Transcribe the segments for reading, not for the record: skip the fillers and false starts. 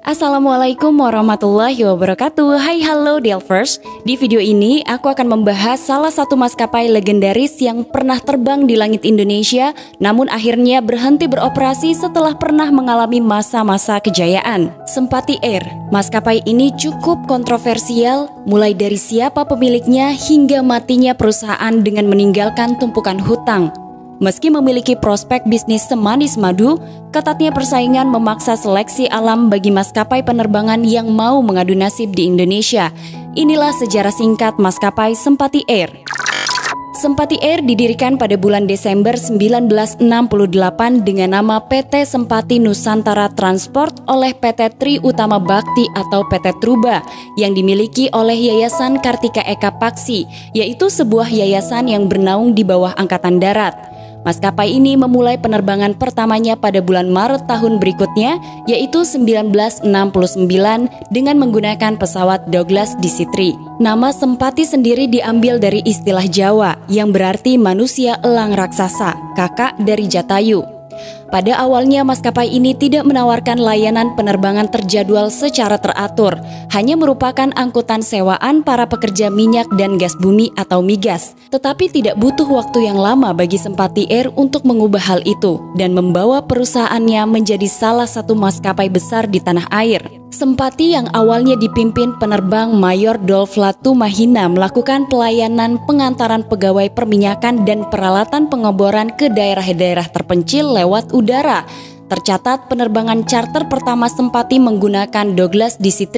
Assalamualaikum warahmatullahi wabarakatuh. Hai halo Delvers. Di video ini aku akan membahas salah satu maskapai legendaris yang pernah terbang di langit Indonesia, namun akhirnya berhenti beroperasi setelah pernah mengalami masa-masa kejayaan. Sempati Air. Maskapai ini cukup kontroversial, mulai dari siapa pemiliknya hingga matinya perusahaan dengan meninggalkan tumpukan hutang. Meski memiliki prospek bisnis semanis madu, ketatnya persaingan memaksa seleksi alam bagi maskapai penerbangan yang mau mengadu nasib di Indonesia. Inilah sejarah singkat maskapai Sempati Air. Sempati Air didirikan pada bulan Desember 1968 dengan nama PT Sempati Nusantara Transport oleh PT Tri Utama Bakti atau PT Truba yang dimiliki oleh Yayasan Kartika Eka Paksi, yaitu sebuah yayasan yang bernaung di bawah Angkatan Darat. Maskapai ini memulai penerbangan pertamanya pada bulan Maret tahun berikutnya, yaitu 1969 dengan menggunakan pesawat Douglas DC-3. Nama Sempati sendiri diambil dari istilah Jawa yang berarti manusia elang raksasa, kakak dari Jatayu. Pada awalnya maskapai ini tidak menawarkan layanan penerbangan terjadwal secara teratur, hanya merupakan angkutan sewaan para pekerja minyak dan gas bumi atau migas. Tetapi tidak butuh waktu yang lama bagi Sempati Air untuk mengubah hal itu dan membawa perusahaannya menjadi salah satu maskapai besar di tanah air. Sempati yang awalnya dipimpin penerbang Mayor Dolf Latumahina melakukan pelayanan pengantaran pegawai perminyakan dan peralatan pengeboran ke daerah-daerah terpencil lewat udara. Tercatat penerbangan charter pertama Sempati menggunakan Douglas DC-3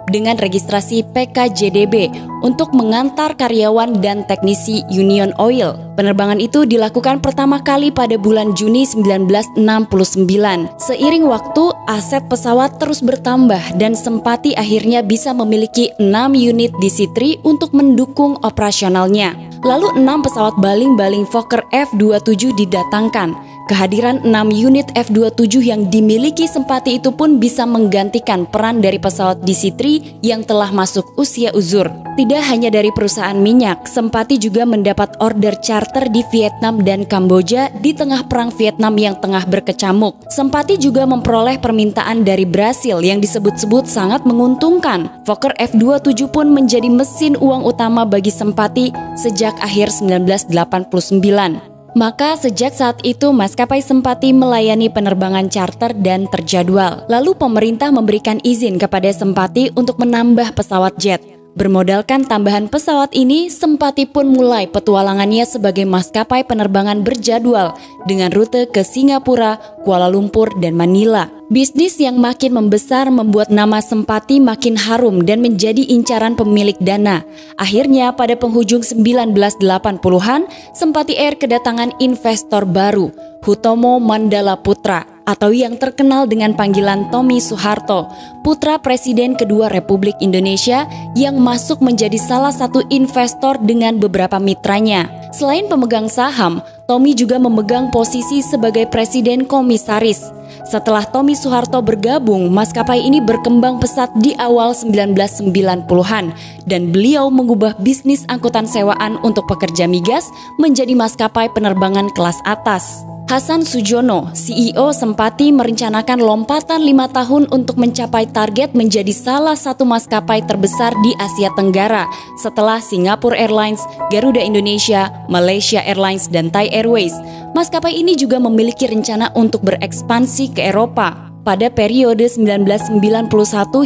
dengan registrasi PKJDB untuk mengantar karyawan dan teknisi Union Oil. Penerbangan itu dilakukan pertama kali pada bulan Juni 1969. Seiring waktu, aset pesawat terus bertambah dan Sempati akhirnya bisa memiliki 6 unit DC-3 untuk mendukung operasionalnya. Lalu 6 pesawat baling-baling Fokker F-27 didatangkan. Kehadiran 6 unit F-27 yang dimiliki Sempati itu pun bisa menggantikan peran dari pesawat DC-3 yang telah masuk usia uzur. Tidak hanya dari perusahaan minyak, Sempati juga mendapat order charter di Vietnam dan Kamboja di tengah perang Vietnam yang tengah berkecamuk. Sempati juga memperoleh permintaan dari Brasil yang disebut-sebut sangat menguntungkan. Fokker F-27 pun menjadi mesin uang utama bagi Sempati sejak akhir 1989. Maka sejak saat itu maskapai Sempati melayani penerbangan charter dan terjadwal. Lalu pemerintah memberikan izin kepada Sempati untuk menambah pesawat jet. Bermodalkan tambahan pesawat ini, Sempati pun mulai petualangannya sebagai maskapai penerbangan berjadwal dengan rute ke Singapura, Kuala Lumpur, dan Manila. Bisnis yang makin membesar membuat nama Sempati makin harum dan menjadi incaran pemilik dana. Akhirnya pada penghujung 1980-an, Sempati Air kedatangan investor baru, Hutomo Mandala Putra, atau yang terkenal dengan panggilan Tommy Soeharto, putra Presiden kedua Republik Indonesia yang masuk menjadi salah satu investor dengan beberapa mitranya. Selain pemegang saham, Tommy juga memegang posisi sebagai Presiden Komisaris. Setelah Tommy Soeharto bergabung, maskapai ini berkembang pesat di awal 1990-an dan beliau mengubah bisnis angkutan sewaan untuk pekerja migas menjadi maskapai penerbangan kelas atas. Hasan Sujono, CEO Sempati merencanakan lompatan 5 tahun untuk mencapai target menjadi salah satu maskapai terbesar di Asia Tenggara setelah Singapore Airlines, Garuda Indonesia, Malaysia Airlines, dan Thai Airways. Maskapai ini juga memiliki rencana untuk berekspansi ke Eropa. Pada periode 1991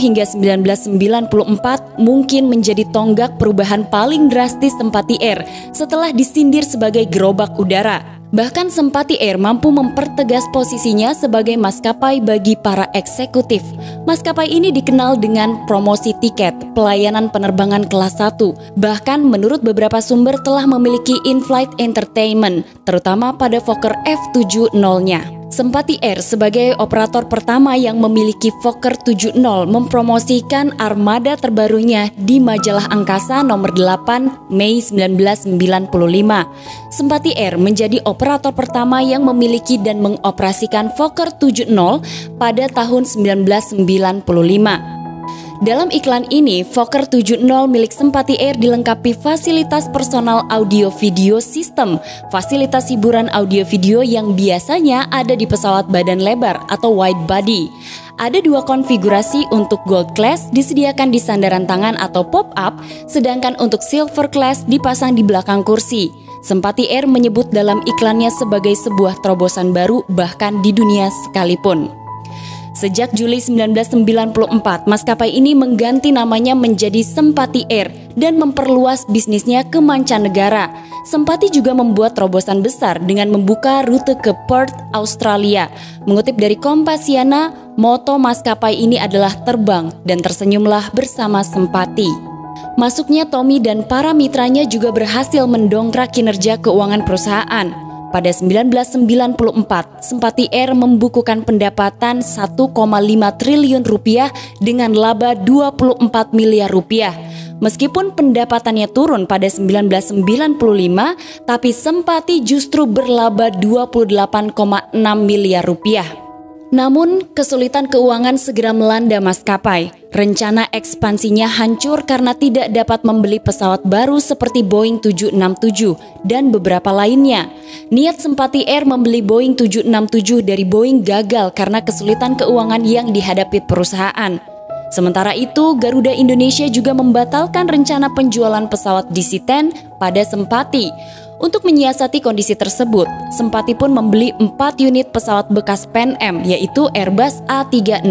hingga 1994 mungkin menjadi tonggak perubahan paling drastis Sempati Air setelah disindir sebagai gerobak udara. Bahkan Sempati Air mampu mempertegas posisinya sebagai maskapai bagi para eksekutif. Maskapai ini dikenal dengan promosi tiket, pelayanan penerbangan kelas 1. Bahkan menurut beberapa sumber telah memiliki in-flight entertainment, terutama pada Fokker F-70-nya. Sempati Air sebagai operator pertama yang memiliki Fokker 70 mempromosikan armada terbarunya di majalah Angkasa nomor 8 Mei 1995. Sempati Air menjadi operator pertama yang memiliki dan mengoperasikan Fokker 70 pada tahun 1995. Dalam iklan ini, Fokker 70 milik Sempati Air dilengkapi fasilitas personal audio video system, fasilitas hiburan audio video yang biasanya ada di pesawat badan lebar atau wide body. Ada dua konfigurasi untuk Gold Class disediakan di sandaran tangan atau pop-up, sedangkan untuk Silver Class dipasang di belakang kursi. Sempati Air menyebut dalam iklannya sebagai sebuah terobosan baru bahkan di dunia sekalipun. Sejak Juli 1994, maskapai ini mengganti namanya menjadi Sempati Air dan memperluas bisnisnya ke mancanegara. Sempati juga membuat terobosan besar dengan membuka rute ke Perth, Australia. Mengutip dari Kompasiana, moto maskapai ini adalah terbang dan tersenyumlah bersama Sempati. Masuknya Tommy dan para mitranya juga berhasil mendongkrak kinerja keuangan perusahaan. Pada 1994, Sempati Air membukukan pendapatan 1,5 triliun rupiah dengan laba 24 miliar rupiah. Meskipun pendapatannya turun pada 1995, tapi Sempati justru berlaba 28,6 miliar rupiah. Namun, kesulitan keuangan segera melanda maskapai. Rencana ekspansinya hancur karena tidak dapat membeli pesawat baru seperti Boeing 767 dan beberapa lainnya. Niat Sempati Air membeli Boeing 767 dari Boeing gagal karena kesulitan keuangan yang dihadapi perusahaan. Sementara itu, Garuda Indonesia juga membatalkan rencana penjualan pesawat DC-10 pada Sempati. Untuk menyiasati kondisi tersebut, Sempati pun membeli 4 unit pesawat bekas Pan Am, yaitu Airbus A300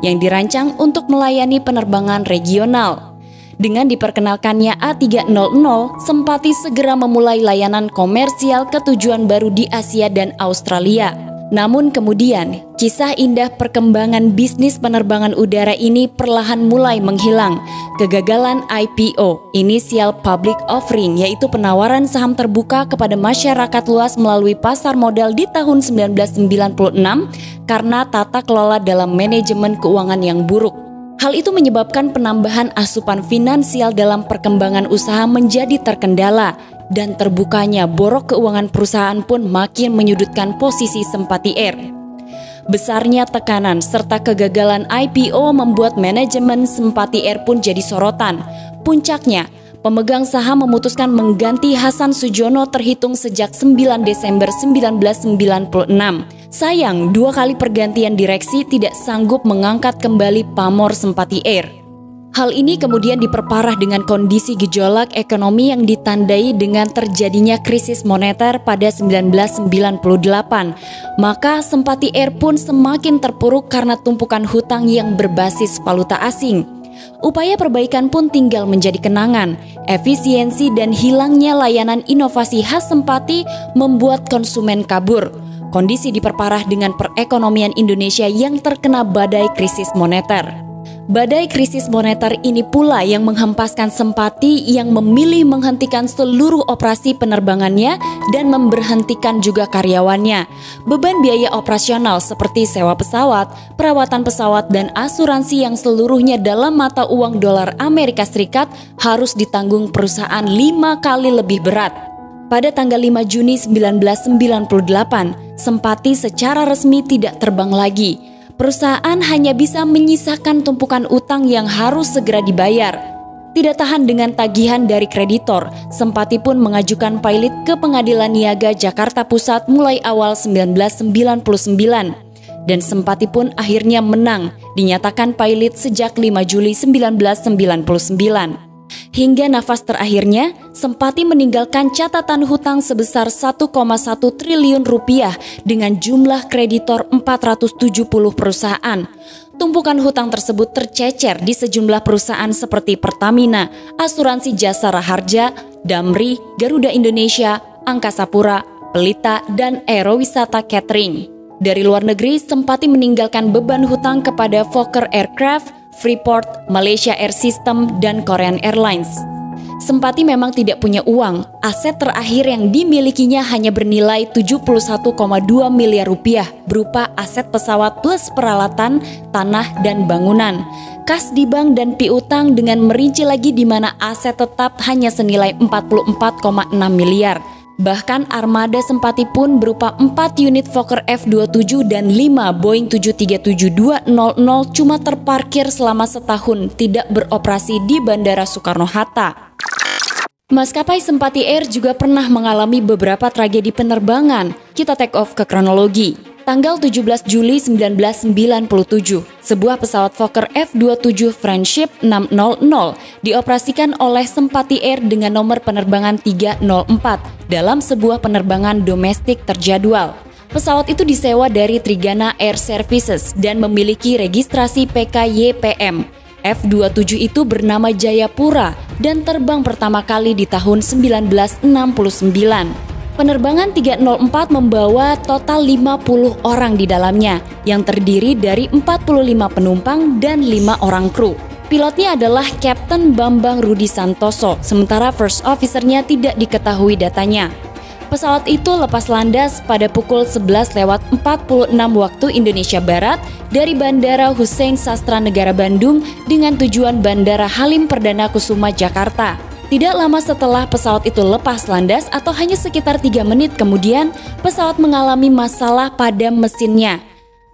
yang dirancang untuk melayani penerbangan regional. Dengan diperkenalkannya A300, Sempati segera memulai layanan komersial ke tujuan baru di Asia dan Australia. Namun kemudian, kisah indah perkembangan bisnis penerbangan udara ini perlahan mulai menghilang. Kegagalan IPO, Initial Public Offering, yaitu penawaran saham terbuka kepada masyarakat luas melalui pasar modal di tahun 1996 karena tata kelola dalam manajemen keuangan yang buruk. Hal itu menyebabkan penambahan asupan finansial dalam perkembangan usaha menjadi terkendala, dan terbukanya borok keuangan perusahaan pun makin menyudutkan posisi Sempati Air. Besarnya tekanan serta kegagalan IPO membuat manajemen Sempati Air pun jadi sorotan. Puncaknya, pemegang saham memutuskan mengganti Hasan Sujono terhitung sejak 9 Desember 1996. Sayang, 2 kali pergantian direksi tidak sanggup mengangkat kembali pamor Sempati Air. Hal ini kemudian diperparah dengan kondisi gejolak ekonomi yang ditandai dengan terjadinya krisis moneter pada 1998. Maka Sempati Air pun semakin terpuruk karena tumpukan hutang yang berbasis valuta asing. Upaya perbaikan pun tinggal menjadi kenangan. Efisiensi dan hilangnya layanan inovasi khas Sempati membuat konsumen kabur. Kondisi diperparah dengan perekonomian Indonesia yang terkena badai krisis moneter. Badai krisis moneter ini pula yang menghempaskan Sempati yang memilih menghentikan seluruh operasi penerbangannya dan memberhentikan juga karyawannya. Beban biaya operasional seperti sewa pesawat, perawatan pesawat, dan asuransi yang seluruhnya dalam mata uang dolar Amerika Serikat harus ditanggung perusahaan 5 kali lebih berat. Pada tanggal 5 Juni 1998, Sempati secara resmi tidak terbang lagi. Perusahaan hanya bisa menyisakan tumpukan utang yang harus segera dibayar. Tidak tahan dengan tagihan dari kreditor, Sempati pun mengajukan pilot ke Pengadilan Niaga Jakarta Pusat mulai awal 1999. Dan Sempati pun akhirnya menang, dinyatakan pilot sejak 5 Juli 1999. Hingga nafas terakhirnya, Sempati meninggalkan catatan hutang sebesar 1,1 triliun rupiah dengan jumlah kreditor 470 perusahaan. Tumpukan hutang tersebut tercecer di sejumlah perusahaan seperti Pertamina, Asuransi Jasa Raharja, Damri, Garuda Indonesia, Angkasa Pura, Pelita, dan Aerowisata Catering. Dari luar negeri, Sempati meninggalkan beban hutang kepada Fokker Aircraft, Freeport, Malaysia Air System, dan Korean Airlines. Sempati memang tidak punya uang. Aset terakhir yang dimilikinya hanya bernilai 71,2 miliar rupiah berupa aset pesawat plus peralatan, tanah, dan bangunan. Kas di bank dan piutang dengan merinci lagi di mana aset tetap hanya senilai 44,6 miliar. Bahkan armada Sempati pun berupa 4 unit Fokker F-27 dan 5 Boeing 737-200 cuma terparkir selama setahun tidak beroperasi di Bandara Soekarno-Hatta. Maskapai Sempati Air juga pernah mengalami beberapa tragedi penerbangan. Kita take off ke kronologi. Tanggal 17 Juli 1997, sebuah pesawat Fokker F-27 Friendship 600 dioperasikan oleh Sempati Air dengan nomor penerbangan 304 dalam sebuah penerbangan domestik terjadwal. Pesawat itu disewa dari Trigana Air Services dan memiliki registrasi PKYPM. F-27 itu bernama Jayapura dan terbang pertama kali di tahun 1969. Penerbangan 304 membawa total 50 orang di dalamnya yang terdiri dari 45 penumpang dan 5 orang kru. Pilotnya adalah Kapten Bambang Rudi Santoso, sementara first officer-nya tidak diketahui datanya. Pesawat itu lepas landas pada pukul 11.46 waktu Indonesia Barat dari Bandara Hussein Sastranegara Bandung dengan tujuan Bandara Halim Perdana Kusuma Jakarta. Tidak lama setelah pesawat itu lepas landas atau hanya sekitar 3 menit kemudian, pesawat mengalami masalah pada mesinnya.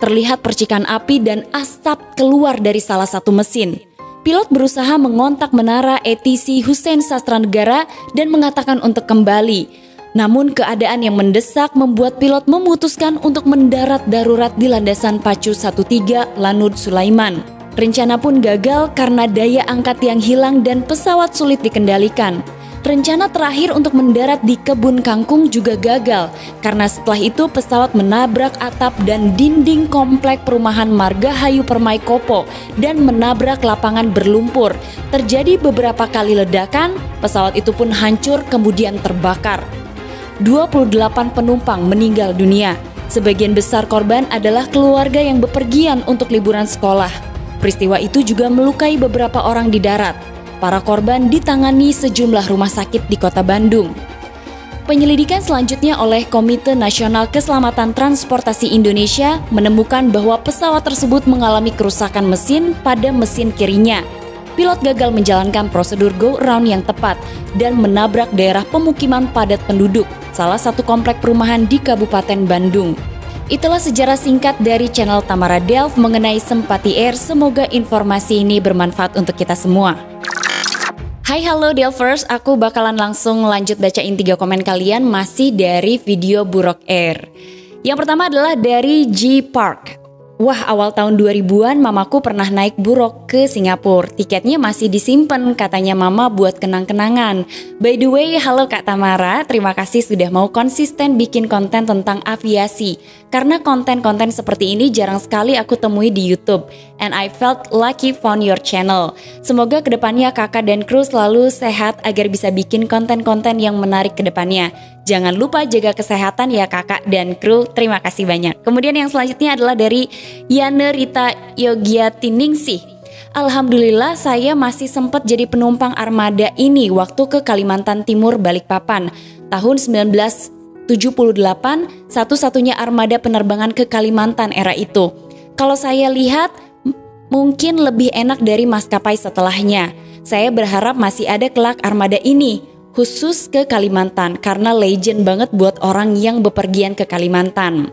Terlihat percikan api dan asap keluar dari salah satu mesin. Pilot berusaha mengontak menara ATC Hussein Sastranegara dan mengatakan untuk kembali. Namun keadaan yang mendesak membuat pilot memutuskan untuk mendarat darurat di landasan Pacu 13 Lanud Sulaiman. Rencana pun gagal karena daya angkat yang hilang dan pesawat sulit dikendalikan. Rencana terakhir untuk mendarat di Kebun Kangkung juga gagal karena setelah itu pesawat menabrak atap dan dinding komplek perumahan Margahayu Permai Kopo dan menabrak lapangan berlumpur. Terjadi beberapa kali ledakan, pesawat itu pun hancur kemudian terbakar. 28 penumpang meninggal dunia. Sebagian besar korban adalah keluarga yang bepergian untuk liburan sekolah. Peristiwa itu juga melukai beberapa orang di darat. Para korban ditangani sejumlah rumah sakit di kota Bandung. Penyelidikan selanjutnya oleh Komite Nasional Keselamatan Transportasi Indonesia menemukan bahwa pesawat tersebut mengalami kerusakan mesin pada mesin kirinya. Pilot gagal menjalankan prosedur go around yang tepat dan menabrak daerah pemukiman padat penduduk, salah satu komplek perumahan di Kabupaten Bandung. Itulah sejarah singkat dari channel Tamara Delv mengenai Sempati Air. Semoga informasi ini bermanfaat untuk kita semua. Hai halo Delvers, aku bakalan langsung lanjut bacain 3 komen kalian masih dari video Burok Air. Yang pertama adalah dari G Park. Wah, awal tahun 2000-an mamaku pernah naik buruk ke Singapura. Tiketnya masih disimpan, katanya mama buat kenang-kenangan. By the way, halo Kak Tamara, terima kasih sudah mau konsisten bikin konten tentang aviasi. Karena konten-konten seperti ini jarang sekali aku temui di YouTube. And I felt lucky found your channel. Semoga kedepannya kakak dan kru selalu sehat agar bisa bikin konten-konten yang menarik kedepannya. Jangan lupa jaga kesehatan ya kakak dan kru, terima kasih banyak. Kemudian yang selanjutnya adalah dari Yana Rita Yogiatiningsih. Alhamdulillah saya masih sempat jadi penumpang armada ini waktu ke Kalimantan Timur Balikpapan. Tahun 1978, satu-satunya armada penerbangan ke Kalimantan era itu. Kalau saya lihat, mungkin lebih enak dari maskapai setelahnya. Saya berharap masih ada kelak armada ini. Khusus ke Kalimantan karena legend banget buat orang yang bepergian ke Kalimantan.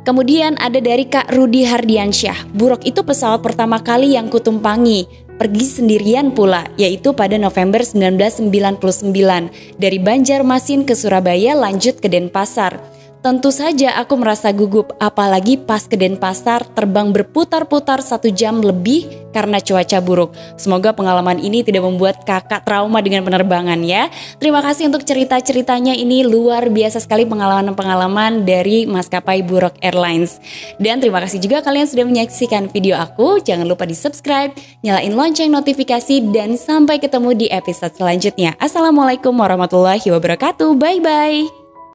Kemudian ada dari Kak Rudi Hardiansyah. Buruk itu pesawat pertama kali yang kutumpangi. Pergi sendirian pula, yaitu pada November 1999. Dari Banjarmasin ke Surabaya lanjut ke Denpasar. Tentu saja aku merasa gugup, apalagi pas ke Denpasar terbang berputar-putar 1 jam lebih karena cuaca buruk. Semoga pengalaman ini tidak membuat kakak trauma dengan penerbangan ya. Terima kasih untuk cerita-ceritanya, ini luar biasa sekali pengalaman-pengalaman dari maskapai Burok Airlines. Dan terima kasih juga kalian sudah menyaksikan video aku. Jangan lupa di subscribe, nyalain lonceng notifikasi, dan sampai ketemu di episode selanjutnya. Assalamualaikum warahmatullahi wabarakatuh, bye-bye.